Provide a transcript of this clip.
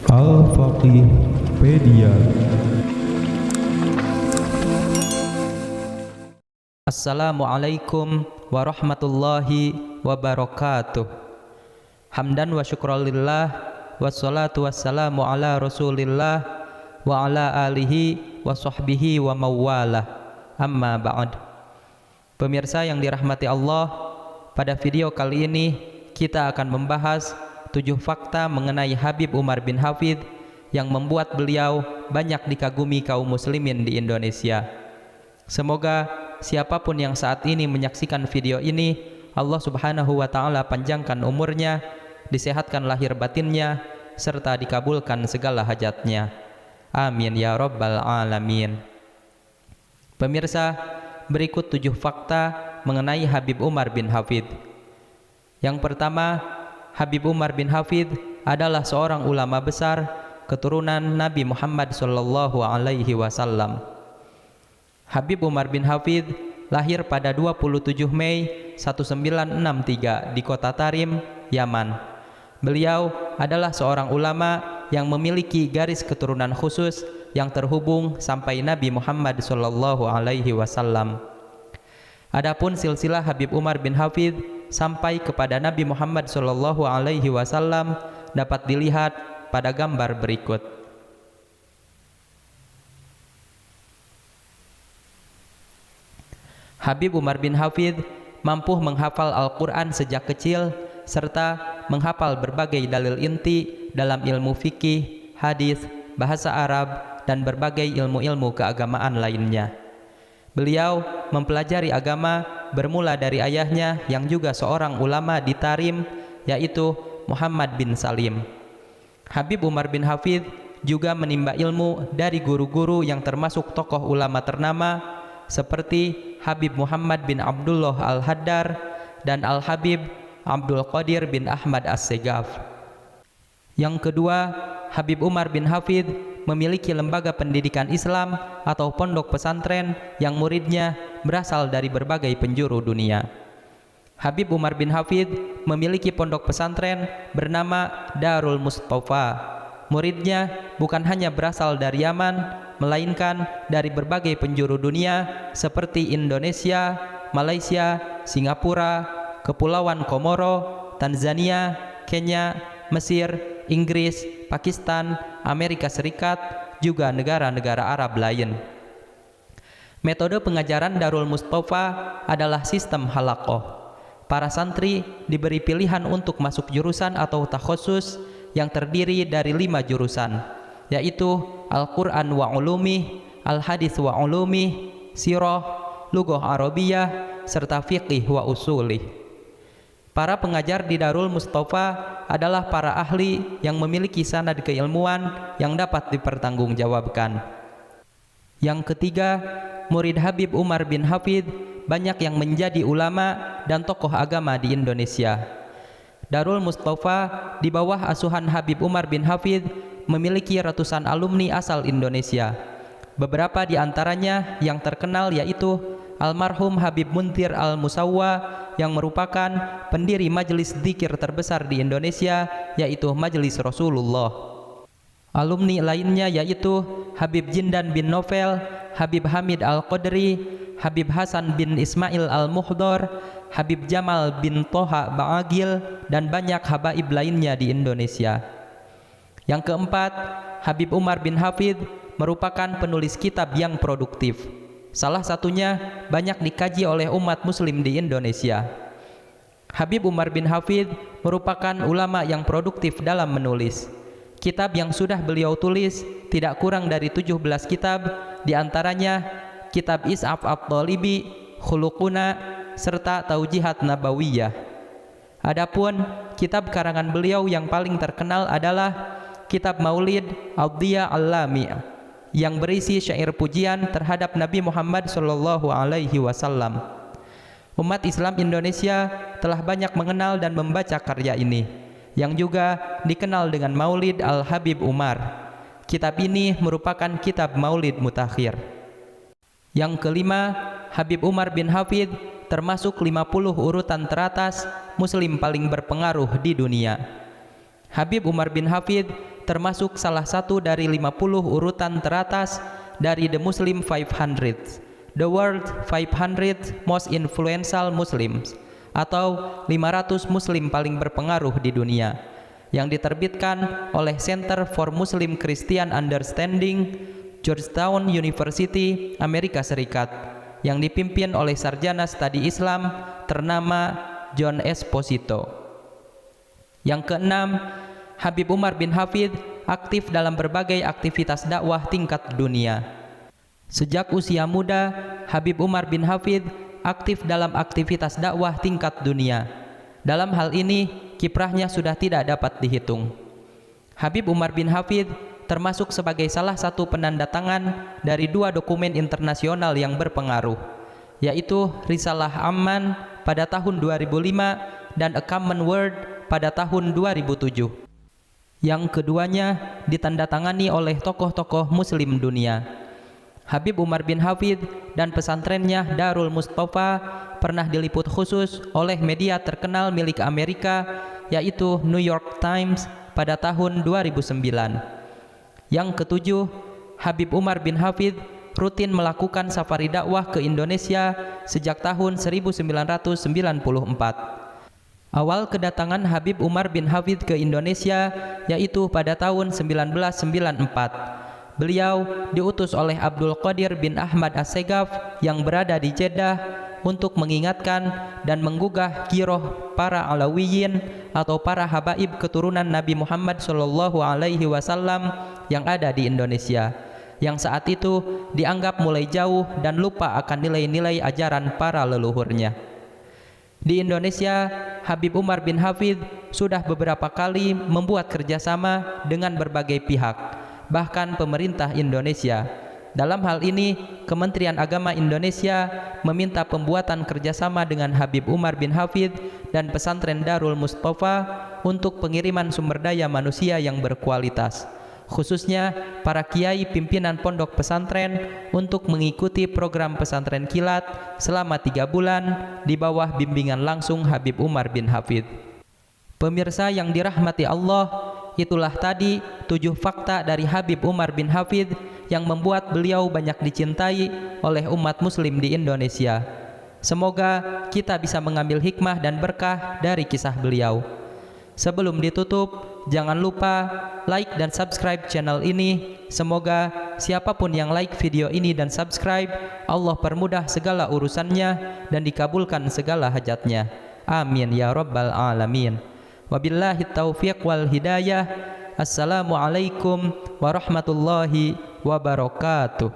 Al-Faqihpedia. Assalamualaikum warahmatullahi wabarakatuh. Hamdan wa syukralillah, wassalatu wassalamu ala rasulillah wa ala alihi wa sahbihi wa mawalah. Amma ba'd. Pemirsa yang dirahmati Allah, pada video kali ini kita akan membahas 7 fakta mengenai Habib Umar bin Hafidh yang membuat beliau banyak dikagumi kaum muslimin di Indonesia. Semoga siapapun yang saat ini menyaksikan video ini, Allah Subhanahu wa Ta'ala panjangkan umurnya, disehatkan lahir batinnya, serta dikabulkan segala hajatnya. Amin ya rabbal alamin. Pemirsa, berikut 7 fakta mengenai Habib Umar bin Hafidh. Yang pertama, Habib Umar bin Hafidh adalah seorang ulama besar keturunan Nabi Muhammad sallallahu alaihi wasallam. Habib Umar bin Hafidh lahir pada 27 Mei 1963 di kota Tarim, Yaman. Beliau adalah seorang ulama yang memiliki garis keturunan khusus yang terhubung sampai Nabi Muhammad sallallahu alaihi wasallam. Adapun silsilah Habib Umar bin Hafidh sampai kepada Nabi Muhammad sallallahu alaihi wasallam dapat dilihat pada gambar berikut. Habib Umar bin Hafidh mampu menghafal Al-Quran sejak kecil serta menghafal berbagai dalil inti dalam ilmu fikih, hadis, bahasa Arab, dan berbagai ilmu-ilmu keagamaan lainnya. Beliau mempelajari agama bermula dari ayahnya yang juga seorang ulama di Tarim, yaitu Muhammad bin Salim. Habib Umar bin Hafidh juga menimba ilmu dari guru-guru yang termasuk tokoh ulama ternama seperti Habib Muhammad bin Abdullah Al-Haddar dan Al-Habib Abdul Qadir bin Ahmad As-Segaf. Yang kedua, Habib Umar bin Hafidh memiliki lembaga pendidikan Islam atau pondok pesantren yang muridnya berasal dari berbagai penjuru dunia. Habib Umar bin Hafidh memiliki pondok pesantren bernama Darul Mustafa. Muridnya bukan hanya berasal dari Yaman, melainkan dari berbagai penjuru dunia seperti Indonesia, Malaysia, Singapura, Kepulauan Komoro, Tanzania, Kenya, Mesir, Inggris, Pakistan, Amerika Serikat, juga negara-negara Arab lain. Metode pengajaran Darul Mustafa adalah sistem halaqah. Para santri diberi pilihan untuk masuk jurusan atau takhusus yang terdiri dari 5 jurusan, yaitu Al-Quran wa Ulumih, Al-Hadis wa Ulumih, Sirah, Lughah Arabiyah, serta Fiqih wa Usulih. Para pengajar di Darul Mustafa adalah para ahli yang memiliki sanad keilmuan yang dapat dipertanggungjawabkan. Yang ketiga, murid Habib Umar bin Hafidh banyak yang menjadi ulama dan tokoh agama di Indonesia. Darul Mustafa di bawah asuhan Habib Umar bin Hafidh memiliki ratusan alumni asal Indonesia. Beberapa di antaranya yang terkenal yaitu almarhum Habib Muntir Al-Musawwa yang merupakan pendiri majelis dzikir terbesar di Indonesia, yaitu Majelis Rasulullah. Alumni lainnya yaitu Habib Jindan bin Novel, Habib Hamid Al-Qadri, Habib Hasan bin Ismail Al-Muhdor, Habib Jamal bin Toha Ba'agil, dan banyak habaib lainnya di Indonesia. Yang keempat, Habib Umar bin Hafidh merupakan penulis kitab yang produktif. Salah satunya banyak dikaji oleh umat muslim di Indonesia. Habib Umar bin Hafidh merupakan ulama yang produktif dalam menulis. Kitab yang sudah beliau tulis tidak kurang dari 17 kitab, diantaranya kitab Is'af At-Talibi, Khuluquna, serta Taujihat Nabawiyah. Adapun kitab karangan beliau yang paling terkenal adalah kitab Maulid Ad-Diya Al-Lami' yang berisi syair pujian terhadap Nabi Muhammad sallallahu alaihi wasallam. Umat Islam Indonesia telah banyak mengenal dan membaca karya ini, yang juga dikenal dengan Maulid Al-Habib Umar. Kitab ini merupakan kitab Maulid Mutakhir. Yang kelima, Habib Umar bin Hafidh termasuk 50 urutan teratas Muslim paling berpengaruh di dunia. Habib Umar bin Hafidh termasuk salah satu dari 50 urutan teratas dari The Muslim 500, The World 500 Most Influential Muslims, atau 500 Muslim paling berpengaruh di dunia, yang diterbitkan oleh Center for Muslim Christian Understanding, Georgetown University, Amerika Serikat, yang dipimpin oleh sarjana studi Islam ternama John Esposito. Yang keenam, Habib Umar bin Hafidh aktif dalam berbagai aktivitas dakwah tingkat dunia. Sejak usia muda, Habib Umar bin Hafidh aktif dalam aktivitas dakwah tingkat dunia. Dalam hal ini, kiprahnya sudah tidak dapat dihitung. Habib Umar bin Hafidh termasuk sebagai salah satu penandatangan dari 2 dokumen internasional yang berpengaruh, yaitu Risalah Amman pada tahun 2005 dan A Common Word pada tahun 2007. Yang keduanya ditandatangani oleh tokoh-tokoh muslim dunia. Habib Umar bin Hafidh dan pesantrennya Darul Mustafa pernah diliput khusus oleh media terkenal milik Amerika, yaitu New York Times pada tahun 2009. Yang ketujuh, Habib Umar bin Hafidh rutin melakukan safari dakwah ke Indonesia sejak tahun 1994. Awal kedatangan Habib Umar bin Hafidh ke Indonesia yaitu pada tahun 1994. Beliau diutus oleh Abdul Qadir bin Ahmad As-Segaf yang berada di Jeddah untuk mengingatkan dan menggugah giroh para Alawiyin atau para habaib keturunan Nabi Muhammad SAW yang ada di Indonesia, yang saat itu dianggap mulai jauh dan lupa akan nilai-nilai ajaran para leluhurnya. Di Indonesia, Habib Umar bin Hafidh sudah beberapa kali membuat kerjasama dengan berbagai pihak, bahkan pemerintah Indonesia. Dalam hal ini, Kementerian Agama Indonesia meminta pembuatan kerjasama dengan Habib Umar bin Hafidh dan pesantren Darul Mustafa untuk pengiriman sumber daya manusia yang berkualitas, khususnya para kiai pimpinan pondok pesantren untuk mengikuti program pesantren kilat selama 3 bulan di bawah bimbingan langsung Habib Umar bin Hafidh. Pemirsa yang dirahmati Allah, itulah tadi 7 fakta dari Habib Umar bin Hafidh yang membuat beliau banyak dicintai oleh umat muslim di Indonesia. Semoga kita bisa mengambil hikmah dan berkah dari kisah beliau. Sebelum ditutup, jangan lupa like dan subscribe channel ini. Semoga siapapun yang like video ini dan subscribe, Allah permudah segala urusannya dan dikabulkan segala hajatnya. Amin ya rabbal alamin. Wabillahi taufiq wal hidayah. Assalamualaikum warahmatullahi wabarakatuh.